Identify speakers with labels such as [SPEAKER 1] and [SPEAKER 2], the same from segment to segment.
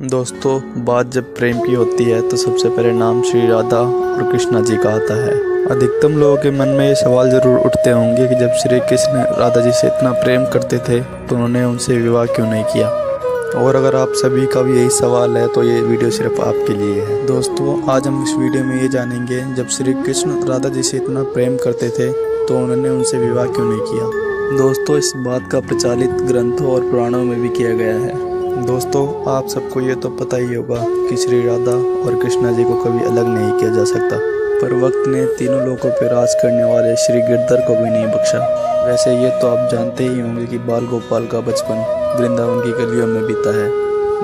[SPEAKER 1] दोस्तों, बात जब प्रेम की होती है तो सबसे पहले नाम श्री राधा और कृष्णा जी का आता है। अधिकतम लोगों के मन में ये सवाल ज़रूर उठते होंगे कि जब श्री कृष्ण राधा जी से इतना प्रेम करते थे तो उन्होंने उनसे विवाह क्यों नहीं किया। और अगर आप सभी का भी यही सवाल है तो ये वीडियो सिर्फ आपके लिए है। दोस्तों, आज हम इस वीडियो में ये जानेंगे जब श्री कृष्ण राधा जी से इतना प्रेम करते थे तो उन्होंने उनसे विवाह क्यों नहीं किया। दोस्तों, इस बात का प्रचलित ग्रंथों और पुराणों में भी किया गया है। दोस्तों, आप सबको ये तो पता ही होगा कि श्री राधा और कृष्णा जी को कभी अलग नहीं किया जा सकता, पर वक्त ने तीनों लोगों पर राज करने वाले श्री गिरधर को भी नहीं बख्शा। वैसे ये तो आप जानते ही होंगे कि बाल गोपाल का बचपन वृंदावन की गलियों में बीता है।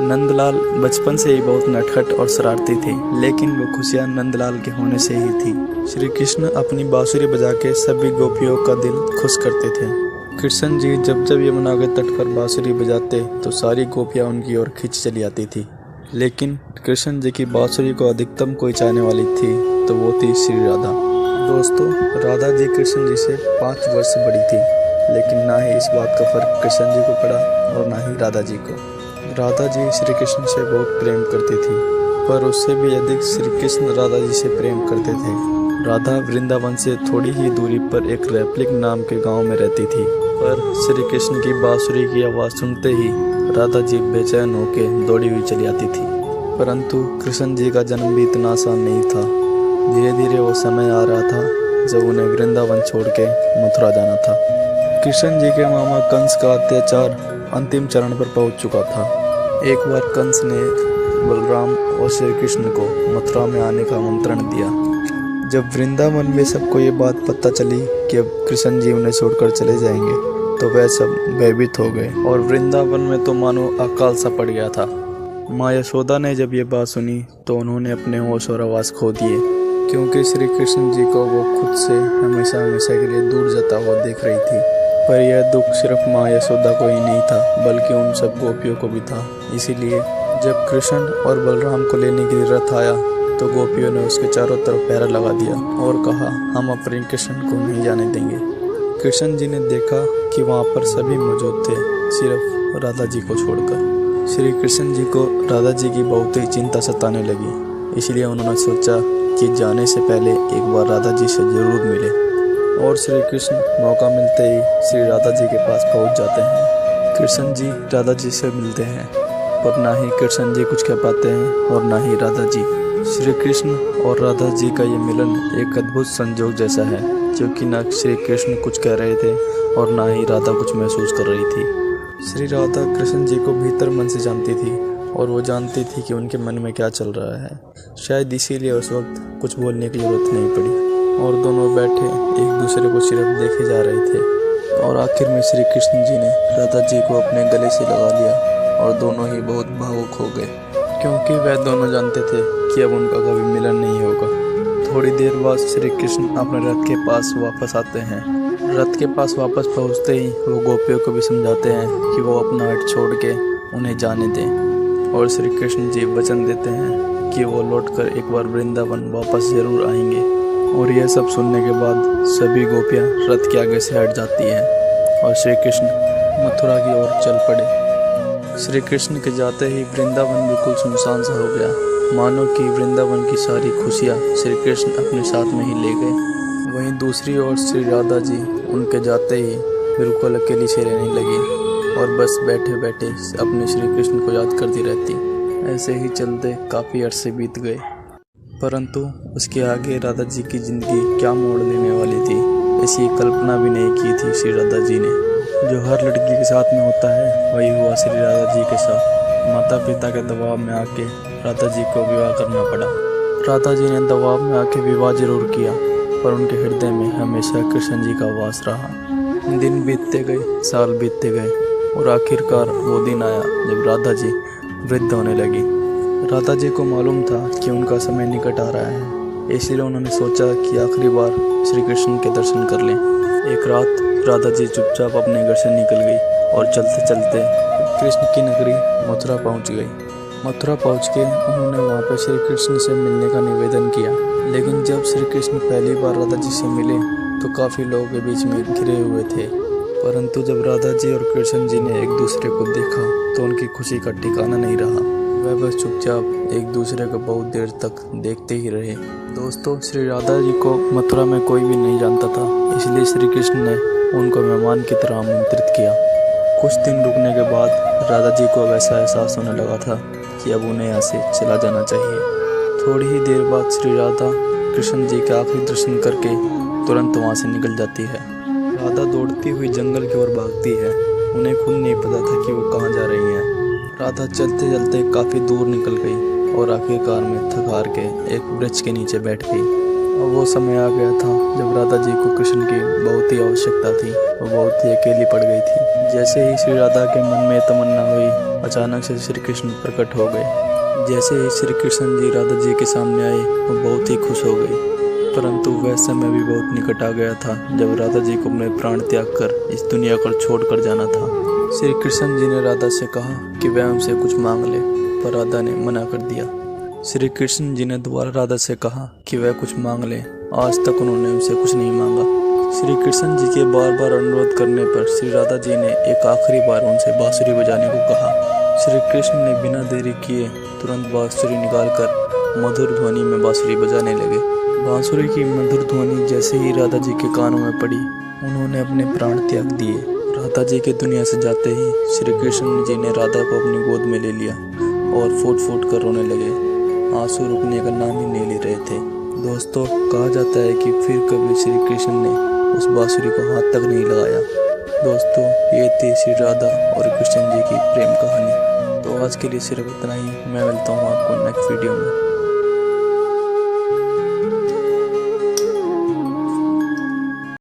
[SPEAKER 1] नंदलाल बचपन से ही बहुत नटखट और शरारती थे, लेकिन वो खुशियाँ नंदलाल के होने से ही थी। श्री कृष्ण अपनी बांसुरी बजा के सभी गोपियों का दिल खुश करते थे। कृष्ण जी जब जब यमुना के तट पर बांसुरी बजाते तो सारी गोपियाँ उनकी ओर खिंच चली आती थी। लेकिन कृष्ण जी की बांसुरी को अधिकतम कोई चाहने वाली थी तो वो थी श्री राधा। दोस्तों, राधा जी कृष्ण जी से 5 वर्ष बड़ी थी, लेकिन ना ही इस बात का फर्क कृष्ण जी को पड़ा और ना ही राधा जी को। राधा जी श्री कृष्ण से बहुत प्रेम करती थी, पर उससे भी अधिक श्री कृष्ण राधा जी से प्रेम करते थे। राधा वृंदावन से थोड़ी ही दूरी पर एक रेपलिक नाम के गांव में रहती थी, पर श्री कृष्ण की बांसुरी की आवाज़ सुनते ही राधा जी बेचैन होकर दौड़ी हुई चली आती थी। परंतु कृष्ण जी का जन्म भी इतना आसान नहीं था। धीरे धीरे वो समय आ रहा था जब उन्हें वृंदावन छोड़ के मथुरा जाना था। कृष्ण जी के मामा कंस का अत्याचार अंतिम चरण पर पहुंच चुका था। एक बार कंस ने बलराम और श्री कृष्ण को मथुरा में आने का आमंत्रण दिया। जब वृंदावन में सबको ये बात पता चली कि अब कृष्ण जी उन्हें छोड़कर चले जाएंगे तो वह सब भयभीत हो गए और वृंदावन में तो मानो अकाल सा पड़ गया था। माँ यशोदा ने जब ये बात सुनी तो उन्होंने अपने होश और आवाज़ खो दिए, क्योंकि श्री कृष्ण जी को वो खुद से हमेशा हमेशा के लिए दूर जाता हुआ देख रही थी। पर यह दुख सिर्फ माँ यशोदा को ही नहीं था, बल्कि उन सब गोपियों को भी था। इसीलिए जब कृष्ण और बलराम को लेने के लिए रथ आया तो गोपियों ने उसके चारों तरफ पहरा लगा दिया और कहा, हम अपने कृष्ण को नहीं जाने देंगे। कृष्ण जी ने देखा कि वहाँ पर सभी मौजूद थे, सिर्फ राधा जी को छोड़कर। श्री कृष्ण जी को राधा जी की बहुत ही चिंता सताने लगी, इसलिए उन्होंने सोचा कि जाने से पहले एक बार राधा जी से जरूर मिले। और श्री कृष्ण मौका मिलते ही श्री राधा जी के पास पहुँच जाते हैं। कृष्ण जी राधा जी से मिलते हैं, पर ना ही कृष्ण जी कुछ कह पाते हैं और ना ही राधा जी। श्री कृष्ण और राधा जी का ये मिलन एक अद्भुत संयोग जैसा है, क्योंकि ना श्री कृष्ण कुछ कह रहे थे और ना ही राधा कुछ महसूस कर रही थी। श्री राधा कृष्ण जी को भीतर मन से जानती थी और वो जानती थी कि उनके मन में क्या चल रहा है। शायद इसीलिए उस वक्त कुछ बोलने की जरूरत नहीं पड़ी और दोनों बैठे एक दूसरे को सिर्फ देखे जा रहे थे। और आखिर में श्री कृष्ण जी ने राधा जी को अपने गले से लगा लिया और दोनों ही बहुत भावुक हो गए, क्योंकि वह दोनों जानते थे कि अब उनका कभी मिलन नहीं होगा। थोड़ी देर बाद श्री कृष्ण अपने रथ के पास वापस आते हैं। रथ के पास वापस पहुंचते ही वो गोपियों को भी समझाते हैं कि वो अपना हट छोड़ के उन्हें जाने दें, और श्री कृष्ण जी वचन देते हैं कि वो लौटकर एक बार वृंदावन वापस जरूर आएंगे। और यह सब सुनने के बाद सभी गोपियाँ रथ के आगे से हट जाती हैं और श्री कृष्ण मथुरा की ओर चल पड़े। श्री कृष्ण के जाते ही वृंदावन बिल्कुल सुनसान सा हो गया, मानो कि वृंदावन की सारी खुशियाँ श्री कृष्ण अपने साथ में ही ले गए। वहीं दूसरी ओर श्री राधा जी उनके जाते ही बिल्कुल अकेली से रहने लगी और बस बैठे बैठे अपने श्री कृष्ण को याद करती रहती। ऐसे ही चलते काफ़ी अरसे बीत गए, परंतु उसके आगे राधा जी की ज़िंदगी क्या मोड़ लेने वाली थी, ऐसी कल्पना भी नहीं की थी श्री राधा जी ने। जो हर लड़की के साथ में होता है वही हुआ श्री राधा जी के साथ। माता पिता के दबाव में आके राधा जी को विवाह करना पड़ा। राधा जी ने दबाव में आके विवाह जरूर किया, पर उनके हृदय में हमेशा कृष्ण जी का वास रहा। दिन बीतते गए, साल बीतते गए और आखिरकार वो दिन आया जब राधा जी वृद्ध होने लगी। राधा जी को मालूम था कि उनका समय निकट आ रहा है, इसलिए उन्होंने सोचा कि आखिरी बार श्री कृष्ण के दर्शन कर लें। एक रात राधा जी चुपचाप अपने घर से निकल गई और चलते चलते कृष्ण की नगरी मथुरा पहुंच गई। मथुरा पहुंच के उन्होंने वहां पर श्री कृष्ण से मिलने का निवेदन किया, लेकिन जब श्री कृष्ण पहली बार राधा जी से मिले तो काफ़ी लोगों के बीच में घिरे हुए थे। परंतु जब राधा जी और कृष्ण जी ने एक दूसरे को देखा तो उनकी खुशी का ठिकाना नहीं रहा। वह बस चुपचाप एक दूसरे को बहुत देर तक देखते ही रहे। दोस्तों, श्री राधा जी को मथुरा में कोई भी नहीं जानता था, इसलिए श्री कृष्ण ने उनको मेहमान की तरह आमंत्रित किया। कुछ दिन रुकने के बाद राधा जी को वैसा एहसास होने लगा था कि अब उन्हें यहाँ से चला जाना चाहिए। थोड़ी ही देर बाद श्री राधा कृष्ण जी के आखिरी दर्शन करके तुरंत वहाँ से निकल जाती है। राधा दौड़ती हुई जंगल की ओर भागती है। उन्हें खुद नहीं पता था कि वो कहाँ जा रही हैं। राधा चलते चलते काफ़ी दूर निकल गई और आखिरकार में थक हार के एक वृक्ष के नीचे बैठ गई। अब वो समय आ गया था जब राधा जी को कृष्ण की बहुत ही आवश्यकता थी। वो बहुत ही अकेली पड़ गई थी। जैसे ही श्री राधा के मन में तमन्ना हुई, अचानक से श्री कृष्ण प्रकट हो गए। जैसे ही श्री कृष्ण जी राधा जी के सामने आए, वो बहुत ही खुश हो गई। परंतु वह समय भी बहुत निकट आ गया था जब राधा जी को अपने प्राण त्याग कर इस दुनिया को छोड़कर जाना था। श्री कृष्ण जी ने राधा से कहा कि वह उनसे कुछ मांग ले, पर राधा ने मना कर दिया। श्री कृष्ण जी ने दोबारा राधा से कहा कि वह कुछ मांग ले। आज तक उन्होंने उनसे कुछ नहीं मांगा। श्री कृष्ण जी के बार बार अनुरोध करने पर श्री राधा जी ने एक आखिरी बार उनसे बांसुरी बजाने को कहा। श्री कृष्ण ने बिना देरी किए तुरंत बांसुरी निकालकर मधुर ध्वनि में बांसुरी बजाने लगे। बांसुरी की मधुर ध्वनि जैसे ही राधा जी के कानों में पड़ी, उन्होंने अपने प्राण त्याग दिए। राधा जी के दुनिया से जाते ही श्री कृष्ण जी ने राधा को अपनी गोद में ले लिया और फूट फूट कर रोने लगे। आंसू रुकने का नाम ही नहीं ले रहे थे। दोस्तों, कहा जाता है कि फिर कभी श्री कृष्ण ने उस बांसुरी को हाथ तक नहीं लगाया। दोस्तों, ये थी श्री राधा और कृष्ण जी की प्रेम कहानी। तो आज के लिए सिर्फ इतना ही। मैं मिलता हूँ आपको नेक्स्ट वीडियो में।